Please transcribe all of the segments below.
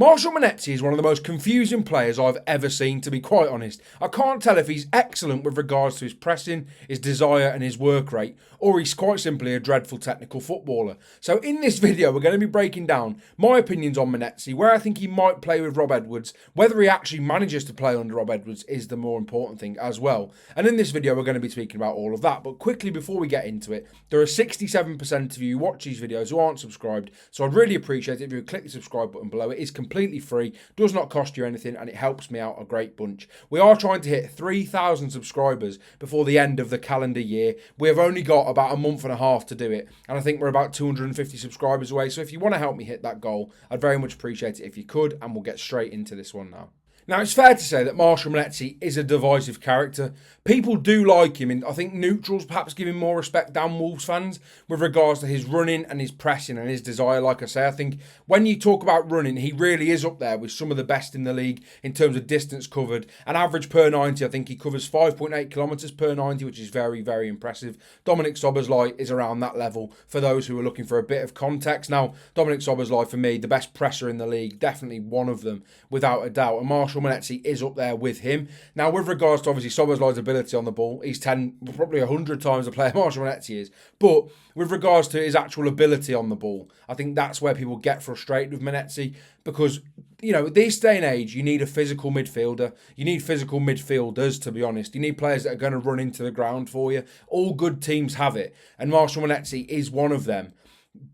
Marshall Munetsi is one of the most confusing players I've ever seen, to be quite honest. I can't tell if he's excellent with regards to his pressing, his desire and his work rate, or he's quite simply a dreadful technical footballer. So in this video we're going to be breaking down my opinions on Munetsi, where I think he might play with Rob Edwards, whether he actually manages to play under Rob Edwards is the more important thing as well. And in this video we're going to be speaking about all of that, but quickly before we get into it, there are 67% of you who watch these videos who aren't subscribed, so I'd really appreciate it if you would click the subscribe button below. It is completely free, does not cost you anything, and it helps me out a great bunch. We are trying to hit 3,000 subscribers before the end of the calendar year. We have only got about a month and a half to do it, and I think we're about 250 subscribers away. So if you want to help me hit that goal, I'd very much appreciate it if you could, and we'll get straight into this one now. Now, it's fair to say that Marshall Munetsi is a divisive character. People do like him, and I think neutrals perhaps give him more respect than Wolves fans with regards to his running and his pressing and his desire. Like I say, I think when you talk about running, he really is up there with some of the best in the league in terms of distance covered. An average per 90, I think he covers 5.8 kilometres per 90, which is very, very impressive. Dominic Szoboszlai is around that level for those who are looking for a bit of context. Now, Dominic Szoboszlai, for me, the best presser in the league, definitely one of them, without a doubt. And Marshall Munetsi is up there with him. Now, with regards to obviously Szoboszlai's ability on the ball, he's 10, probably 100 times the player Marshall Munetsi is. But with regards to his actual ability on the ball, I think that's where people get frustrated with Munetsi, because, you know, this day and age, you need a physical midfielder. You need physical midfielders, to be honest. You need players that are going to run into the ground for you. All good teams have it, and Marshall Munetsi is one of them.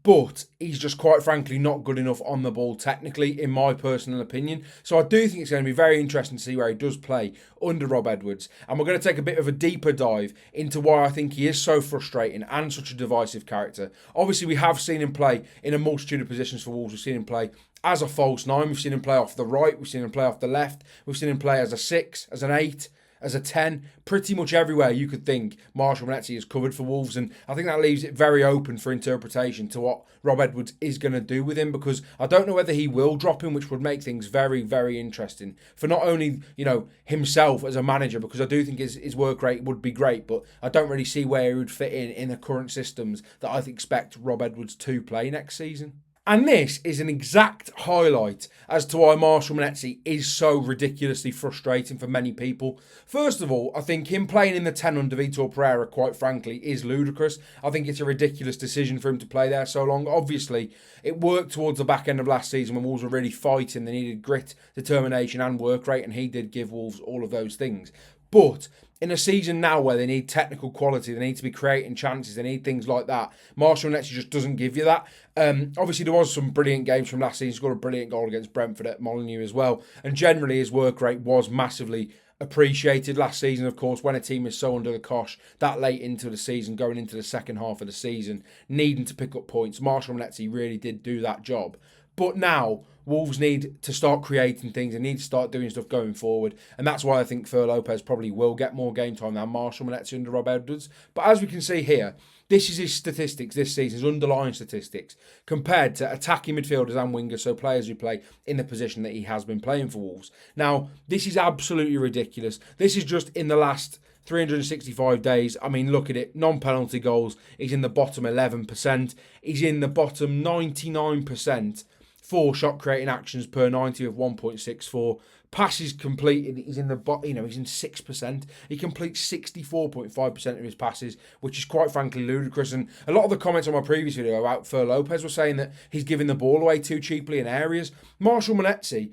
But he's just quite frankly not good enough on the ball technically, in my personal opinion. So I do think it's going to be very interesting to see where he does play under Rob Edwards. And we're going to take a bit of a deeper dive into why I think he is so frustrating and such a divisive character. Obviously, we have seen him play in a multitude of positions for Wolves. We've seen him play as a false nine. We've seen him play off the right. We've seen him play off the left. We've seen him play as a 6, as an 8, as a 10, pretty much everywhere you could think Marshall Munetsi is covered for Wolves, and I think that leaves it very open for interpretation to what Rob Edwards is going to do with him, because I don't know whether he will drop him, which would make things very, very interesting for not only, you know, himself as a manager, because I do think his work rate would be great, but I don't really see where he would fit in the current systems that I expect Rob Edwards to play next season. And this is an exact highlight as to why Marshall Munetsi is so ridiculously frustrating for many people. First of all, I think him playing in the 10 under Vitor Pereira, quite frankly, is ludicrous. I think it's a ridiculous decision for him to play there so long. Obviously, it worked towards the back end of last season when Wolves were really fighting. They needed grit, determination and work rate, and he did give Wolves all of those things. But in a season now where they need technical quality, they need to be creating chances, they need things like that, Marshall Munetsi just doesn't give you that. Obviously, there was some brilliant games from last season. He scored a brilliant goal against Brentford at Molineux as well. And generally, his work rate was massively appreciated last season. Of course, when a team is so under the cosh that late into the season, going into the second half of the season, needing to pick up points, Marshall Munetsi really did do that job. But now, Wolves need to start creating things and need to start doing stuff going forward. And that's why I think Fer Lopez probably will get more game time than Marshall Munetsi under Rob Edwards. But as we can see here, this is his statistics this season, his underlying statistics, compared to attacking midfielders and wingers, so players who play in the position that he has been playing for Wolves. Now, this is absolutely ridiculous. This is just in the last 365 days. I mean, look at it. Non-penalty goals, he's in the bottom 11%. He's in the bottom 99% for shot creating actions per 90 of 1.64. Passes completed, he's in the he's in 6%. He completes 64.5% of his passes, which is quite frankly ludicrous. And a lot of the comments on my previous video about Fer Lopez were saying that he's giving the ball away too cheaply in areas. Marshall Munetsi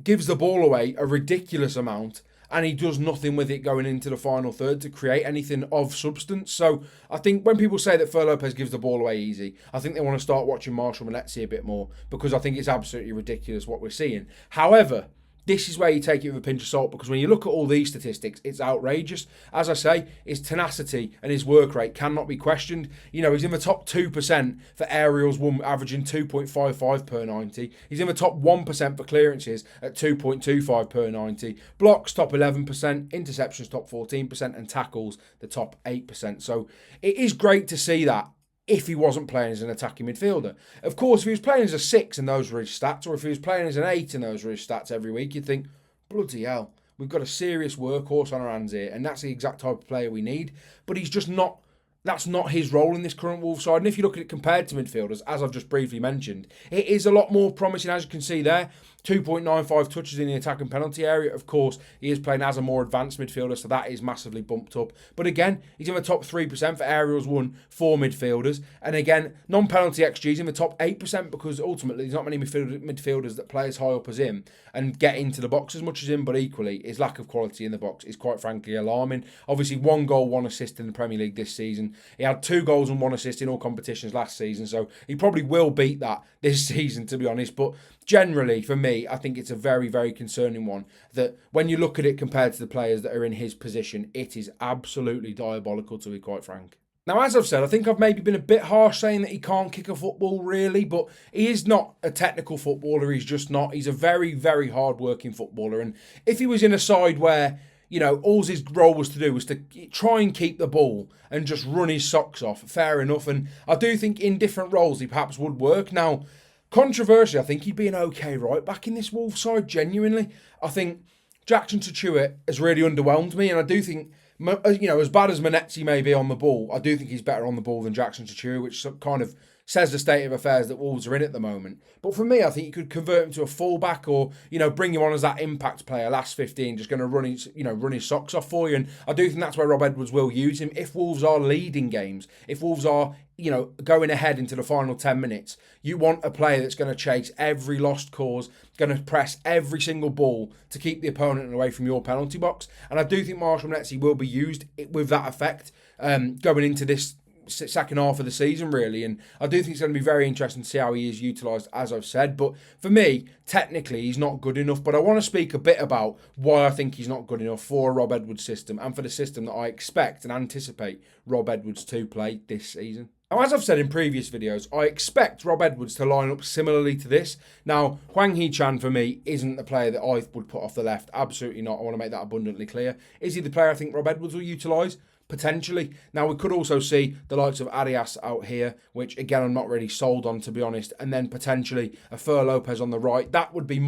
gives the ball away a ridiculous amount, and he does nothing with it going into the final third to create anything of substance. So I think when people say that Fer Lopez gives the ball away easy, I think they want to start watching Marshall Munetsi a bit more, because I think it's absolutely ridiculous what we're seeing. However, this is where you take it with a pinch of salt, because when you look at all these statistics, it's outrageous. As I say, his tenacity and his work rate cannot be questioned. You know, he's in the top 2% for aerials won, averaging 2.55 per 90. He's in the top 1% for clearances at 2.25 per 90. Blocks, top 11%. Interceptions, top 14%. And tackles, the top 8%. So it is great to see that, if he wasn't playing as an attacking midfielder. Of course, if he was playing as a 6 and those were his stats, or if he was playing as an 8 and those were his stats every week, you'd think, bloody hell, we've got a serious workhorse on our hands here, and that's the exact type of player we need. But he's just not that's not his role in this current Wolves side. And if you look at it compared to midfielders, as I've just briefly mentioned, it is a lot more promising, as you can see there. 2.95 touches in the attack and penalty area. Of course, he is playing as a more advanced midfielder, so that is massively bumped up. But again, he's in the top 3% for aerials won for midfielders. And again, non-penalty XG's in the top 8% because ultimately there's not many midfielders that play as high up as him and get into the box as much as him. But equally, his lack of quality in the box is quite frankly alarming. Obviously, 1 goal, 1 assist in the Premier League this season. He had 2 goals and 1 assist in all competitions last season, so he probably will beat that this season, to be honest. But generally, for me, I think it's a very, very concerning one that when you look at it compared to the players that are in his position, it is absolutely diabolical, to be quite frank. Now, as I've said, I think I've maybe been a bit harsh saying that he can't kick a football, really, but he is not a technical footballer. He's just not. He's a very, very hard-working footballer. And if he was in a side where, you know, all his role was to do was to try and keep the ball and just run his socks off, fair enough. And I do think in different roles he perhaps would work. Now, controversially, I think he'd be an okay right back in this Wolves side, genuinely. I think Jackson Tuchua has really underwhelmed me, and I do think, you know, as bad as Munetsi may be on the ball, I do think he's better on the ball than Jackson Tuchua, which kind of says the state of affairs that Wolves are in at the moment. But for me, I think you could convert him to a fullback or, you know, bring him on as that impact player, last 15, just going to run his socks off for you. And I do think that's where Rob Edwards will use him. If Wolves are leading games, if Wolves are, you know, going ahead into the final 10 minutes, you want a player that's going to chase every lost cause, going to press every single ball to keep the opponent away from your penalty box. And I do think Marshall Munetsi will be used with that effect going into this second half of the season, really. And I do think it's going to be very interesting to see how he is utilised, as I've said. But for me, technically, he's not good enough. But I want to speak a bit about why I think he's not good enough for a Rob Edwards system and for the system that I expect and anticipate Rob Edwards to play this season. Now, as I've said in previous videos, I expect Rob Edwards to line up similarly to this. Now, Hwang Hee-chan, for me, isn't the player that I would put off the left. Absolutely not. I want to make that abundantly clear. Is he the player I think Rob Edwards will utilise? Potentially. Now, we could also see the likes of Arias out here, which, again, I'm not really sold on, to be honest. And then potentially a Fer Lopez on the right. That would be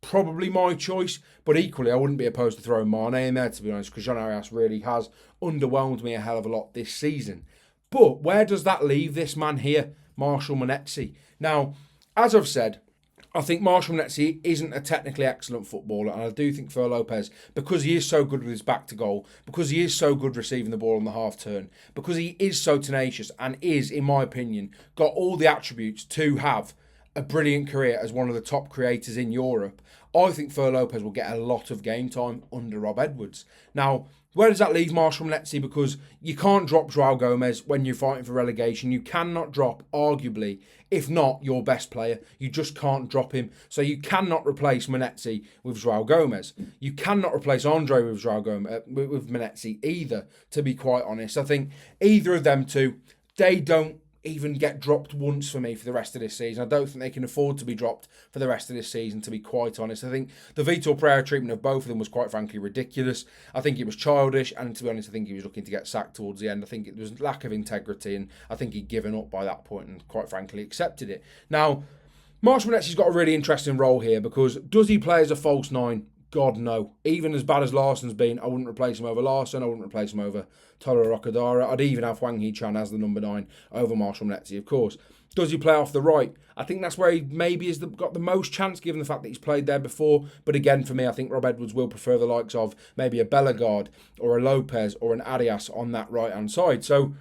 probably my choice. But equally, I wouldn't be opposed to throwing Mane in there, to be honest, because Jean Arias really has underwhelmed me a hell of a lot this season. But where does that leave this man here, Marshall Munetsi? Now, as I've said, I think Marshall Munetsi isn't a technically excellent footballer, and I do think Fer Lopez, because he is so good with his back to goal, because he is so good receiving the ball on the half turn, because he is so tenacious and is, in my opinion, got all the attributes to have a brilliant career as one of the top creators in Europe, I think Fer Lopez will get a lot of game time under Rob Edwards. Now, where does that leave Marshall Munetsi? Because you can't drop João Gomez when you're fighting for relegation. You cannot drop, arguably, if not your best player. You just can't drop him. So you cannot replace Munetsi with João Gomez. You cannot replace Andre with with Munetsi either, to be quite honest. I think either of them two, they don't even get dropped once for me for the rest of this season. I don't think they can afford to be dropped for the rest of this season, to be quite honest. I think the Vitor Pereira treatment of both of them was quite frankly ridiculous. I think it was childish, and to be honest, I think he was looking to get sacked towards the end. I think it was lack of integrity, and I think he'd given up by that point and quite frankly accepted it. Now, Marshall Munetzi's got a really interesting role here because does he play as a false nine? God, no. Even as bad as Larsson's been, I wouldn't replace him over Larsson. I wouldn't replace him over Toro Rokadara. I'd even have Hwang Hee-chan as the number 9 over Marshall Munetsi, of course. Does he play off the right? I think that's where he maybe has got the most chance, given the fact that he's played there before. But again, for me, I think Rob Edwards will prefer the likes of maybe a Bellegarde or a Lopez or an Arias on that right-hand side. So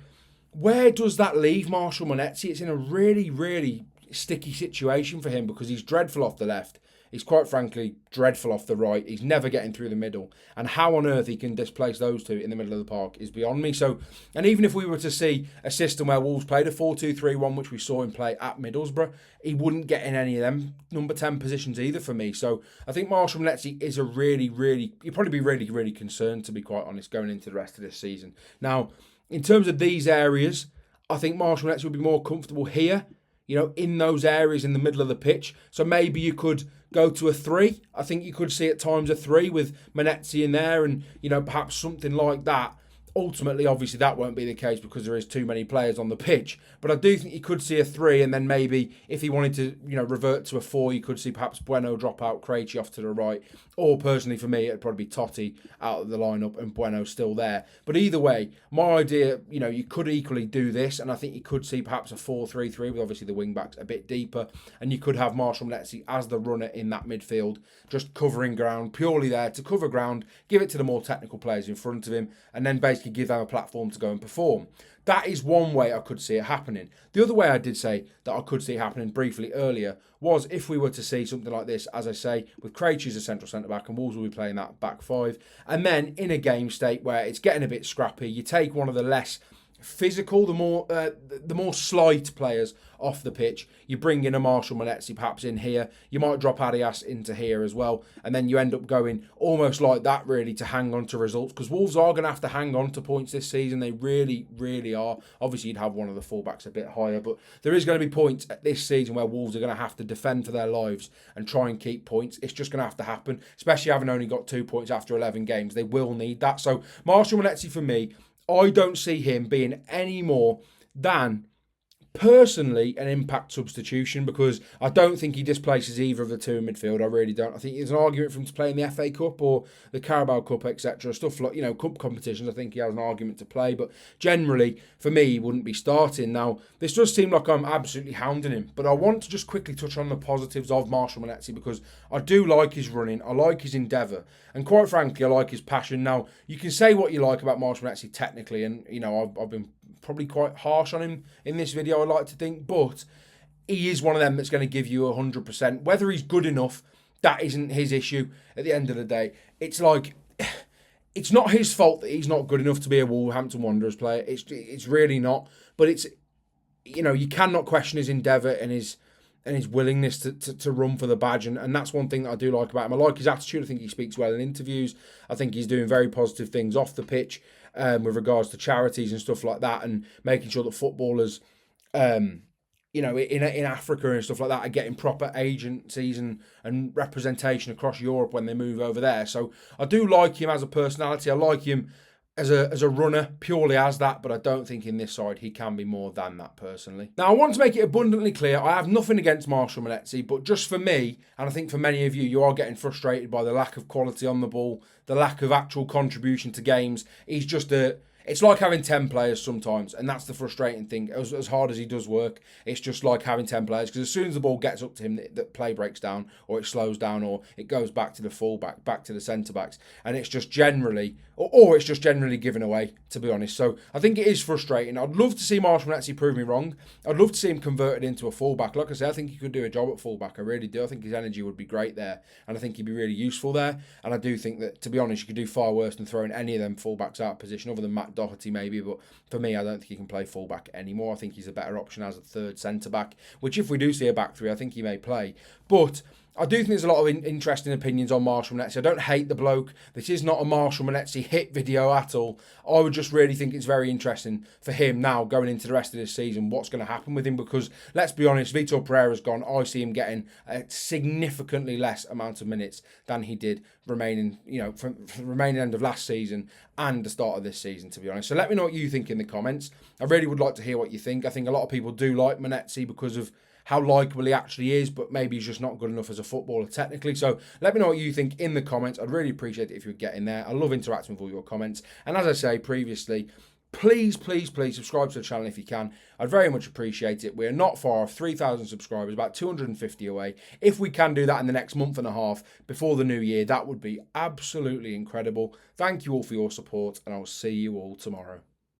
where does that leave Marshall Munetsi? It's in a really, really sticky situation for him because he's dreadful off the left. He's quite frankly dreadful off the right. He's never getting through the middle. And how on earth he can displace those two in the middle of the park is beyond me. So, and even if we were to see a system where Wolves played a 4-2-3-1, which we saw him play at Middlesbrough, he wouldn't get in any of them number 10 positions either for me. So I think Marshall Munetsi is a really, you'd probably be really, really concerned, to be quite honest, going into the rest of this season. Now, in terms of these areas, I think Marshall Munetsi would be more comfortable here, you know, in those areas in the middle of the pitch. So maybe you could go to a 3. I think you could see at times a 3 with Munetsi in there and, you know, perhaps something like that Ultimately, obviously, that won't be the case because there is too many players on the pitch. But I do think you could see a 3, and then maybe if he wanted to, revert to a 4, you could see perhaps Bueno drop out, Krejci off to the right. Or personally, for me, it'd probably be Totti out of the lineup and Bueno still there. But either way, my idea, you could equally do this, and I think you could see perhaps a 4-3-3 with obviously the wing backs a bit deeper, and you could have Marshall Munetsi as the runner in that midfield, just covering ground, purely there to cover ground, give it to the more technical players in front of him, and then basically give them a platform to go and perform. That is one way I could see it happening. The other way I did say that I could see it happening briefly earlier was if we were to see something like this, as I say, with Krejci as a central centre-back and Wolves will be playing that back 5, and then in a game state where it's getting a bit scrappy, you take one of the less physical, the more slight players off the pitch. You bring in a Marshall Munetsi perhaps in here. You might drop Arias into here as well, and then you end up going almost like that really to hang on to results, because Wolves are going to have to hang on to points this season. They really, really are. Obviously, you'd have one of the fullbacks a bit higher, but there is going to be points at this season where Wolves are going to have to defend for their lives and try and keep points. It's just going to have to happen, especially having only got 2 points after 11 games. They will need that. So Marshall Munetsi for me, I don't see him being any more than, personally, an impact substitution, because I don't think he displaces either of the two in midfield. I really don't. I think there's an argument for him to play in the FA Cup or the Carabao Cup, etc. Stuff like, cup competitions, I think he has an argument to play. But generally, for me, he wouldn't be starting. Now, this does seem like I'm absolutely hounding him, but I want to just quickly touch on the positives of Marshall Munetsi, because I do like his running, I like his endeavour, and quite frankly, I like his passion. Now, you can say what you like about Marshall Munetsi technically, and, I've been probably quite harsh on him in this video, I like to think, but he is one of them that's going to give you 100%. Whether he's good enough, that isn't his issue at the end of the day. It's like, it's not his fault that he's not good enough to be a Wolverhampton Wanderers player. It's really not. But it's, you cannot question his endeavour and his willingness to run for the badge. And that's one thing that I do like about him. I like his attitude. I think he speaks well in interviews. I think he's doing very positive things off the pitch with regards to charities and stuff like that, and making sure that footballers, in Africa and stuff like that, are getting proper agencies and representation across Europe when they move over there. So I do like him as a personality. I like him as a runner, purely as that, but I don't think in this side he can be more than that personally. Now, I want to make it abundantly clear, I have nothing against Marshall Munetsi, but just for me, and I think for many of you, you are getting frustrated by the lack of quality on the ball, the lack of actual contribution to games. He's just it's like having 10 players sometimes, and that's the frustrating thing. As hard as he does work, it's just like having 10 players, because as soon as the ball gets up to him, the play breaks down, or it slows down, or it goes back to the fullback, back to the centre-backs, and it's just generally, or it's just generally given away, to be honest. So I think it is frustrating. I'd love to see Marshall Munetsi prove me wrong. I'd love to see him converted into a fullback. Like I said, I think he could do a job at fullback. I really do. I think his energy would be great there, and I think he'd be really useful there. And I do think that, to be honest, you could do far worse than throwing any of them fullbacks out of position, other than Matt Doherty maybe. But for me, I don't think he can play fullback anymore. I think he's a better option as a third centre-back, which if we do see a back three, I think he may play. But I do think there's a lot of interesting opinions on Marshall Munetsi. I don't hate the bloke. This is not a Marshall Munetsi hit video at all. I would just really think it's very interesting for him now going into the rest of this season, what's going to happen with him, because let's be honest, Vitor Pereira's gone. I see him getting a significantly less amount of minutes than he did remaining, from the remaining end of last season and the start of this season, to be honest. So let me know what you think in the comments. I really would like to hear what you think. I think a lot of people do like Munetsi because of how likeable he actually is, but maybe he's just not good enough as a footballer technically. So let me know what you think in the comments. I'd really appreciate it if you would get in there. I love interacting with all your comments. And as I say previously, please subscribe to the channel if you can. I'd very much appreciate it. We're not far off 3,000 subscribers, about 250 away. If we can do that in the next month and a half before the new year, that would be absolutely incredible. Thank you all for your support, and I'll see you all tomorrow.